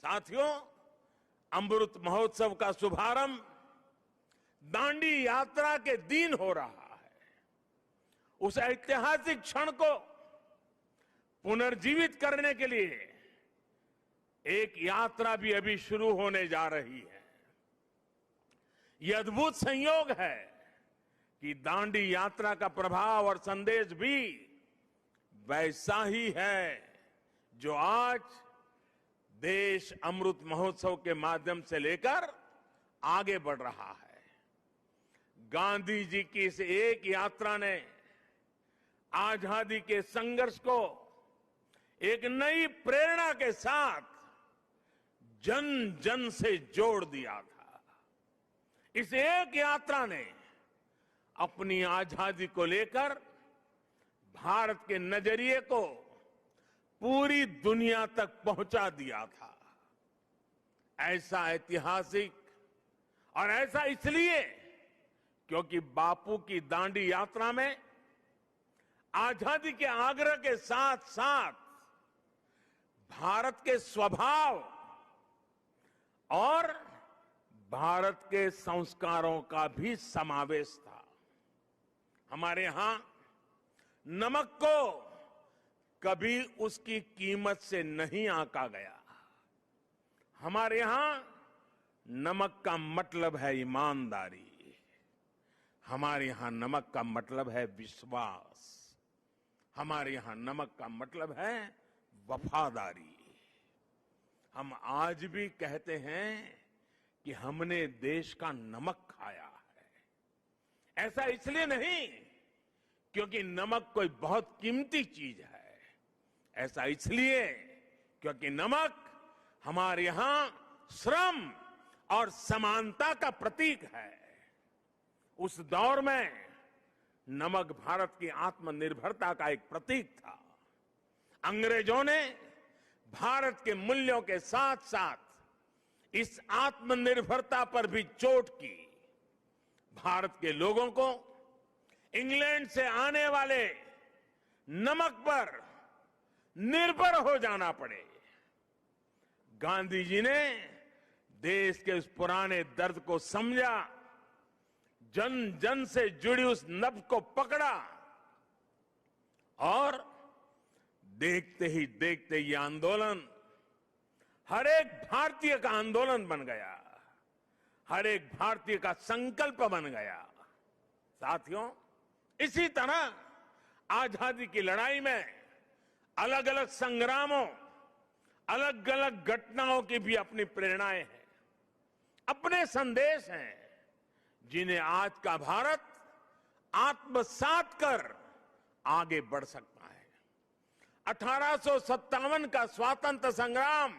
साथियों, अमृत महोत्सव का शुभारंभ दांडी यात्रा के दिन हो रहा है। उस ऐतिहासिक क्षण को पुनर्जीवित करने के लिए एक यात्रा भी अभी शुरू होने जा रही है। यह अद्भुत संयोग है कि दांडी यात्रा का प्रभाव और संदेश भी वैसा ही है जो आज देश अमृत महोत्सव के माध्यम से लेकर आगे बढ़ रहा है। गांधी जी की इस एक यात्रा ने आजादी के संघर्ष को एक नई प्रेरणा के साथ जन जन से जोड़ दिया था। इस एक यात्रा ने अपनी आजादी को लेकर भारत के नजरिए को पूरी दुनिया तक पहुंचा दिया था। ऐसा ऐतिहासिक और ऐसा इसलिए क्योंकि बापू की दांडी यात्रा में आजादी के आग्रह के साथ साथ भारत के स्वभाव और भारत के संस्कारों का भी समावेश था। हमारे यहां नमक को कभी उसकी कीमत से नहीं आंका गया। हमारे यहां नमक का मतलब है ईमानदारी। हमारे यहां नमक का मतलब है विश्वास। हमारे यहां नमक का मतलब है वफादारी। हम आज भी कहते हैं कि हमने देश का नमक खाया है। ऐसा इसलिए नहीं क्योंकि नमक कोई बहुत कीमती चीज है। ऐसा इसलिए क्योंकि नमक हमारे यहां श्रम और समानता का प्रतीक है। उस दौर में नमक भारत की आत्मनिर्भरता का एक प्रतीक था। अंग्रेजों ने भारत के मूल्यों के साथ साथ इस आत्मनिर्भरता पर भी चोट की। भारत के लोगों को इंग्लैंड से आने वाले नमक पर निर्भर हो जाना पड़े। गांधी जी ने देश के उस पुराने दर्द को समझा, जन जन से जुड़ी उस नब्ज को पकड़ा और देखते ही देखते ये आंदोलन हर एक भारतीय का आंदोलन बन गया। हर एक भारतीय का संकल्प बन गया। साथियों, इसी तरह आजादी की लड़ाई में अलग अलग संग्रामों, अलग अलग घटनाओं की भी अपनी प्रेरणाएं हैं, अपने संदेश हैं, जिन्हें आज का भारत आत्मसात कर आगे बढ़ सकता है। 1857 का स्वातंत्र संग्राम,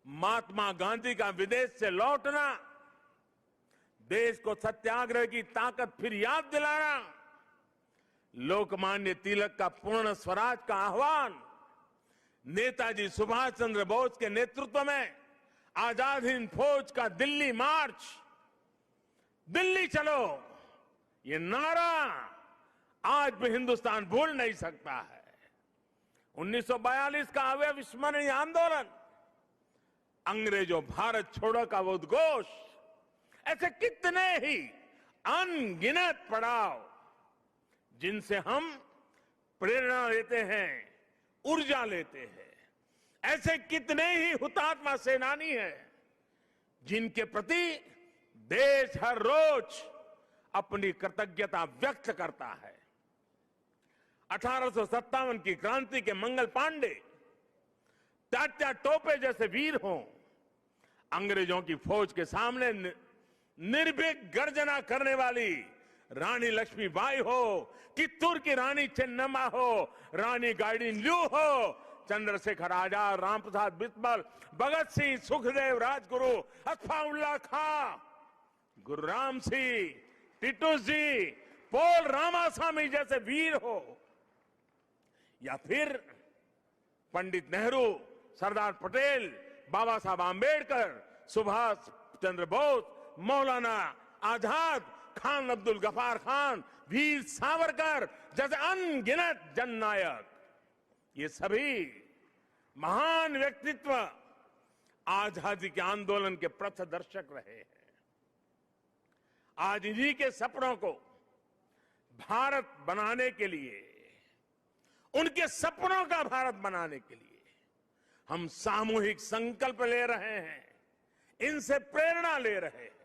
महात्मा गांधी का विदेश से लौटना, देश को सत्याग्रह की ताकत फिर याद दिलाना, लोकमान्य तिलक का पूर्ण स्वराज का आह्वान, नेताजी सुभाष चंद्र बोस के नेतृत्व में आजाद हिंद फौज का दिल्ली मार्च, दिल्ली चलो, ये नारा आज भी हिंदुस्तान भूल नहीं सकता है। 1942 का अविस्मरणीय आंदोलन, अंग्रेजों भारत छोड़ो का वो उद्घोष, ऐसे कितने ही अनगिनत पड़ाव जिनसे हम प्रेरणा लेते हैं, ऊर्जा लेते हैं। ऐसे कितने ही हुतात्मा सेनानी हैं जिनके प्रति देश हर रोज अपनी कृतज्ञता व्यक्त करता है। 1857 की क्रांति के मंगल पांडे, तात्या टोपे जैसे वीर हों, अंग्रेजों की फौज के सामने निर्भीक गर्जना करने वाली रानी लक्ष्मीबाई हो, कित्तूर की रानी चेन्नम्मा हो, रानी गाइडिनल्यू हो, चंद्रशेखर आजाद, रामप्रसाद बिस्मिल, भगत सिंह, सुखदेव, राजगुरु, अत्फाउल्लाह खां, गुरुराम सिंह, टिटू जी, पोल रामास्वामी जैसे वीर हो, या फिर पंडित नेहरू, सरदार पटेल, बाबा साहब आंबेडकर, सुभाष चंद्र बोस, मौलाना आजाद, खान अब्दुल गफार खान, वीर सावरकर जैसे अनगिनत जननायक, ये सभी महान व्यक्तित्व आजादी के आंदोलन के पथदर्शक रहे हैं। आज इन्हीं के सपनों को भारत बनाने के लिए, उनके सपनों का भारत बनाने के लिए हम सामूहिक संकल्प ले रहे हैं, इनसे प्रेरणा ले रहे हैं।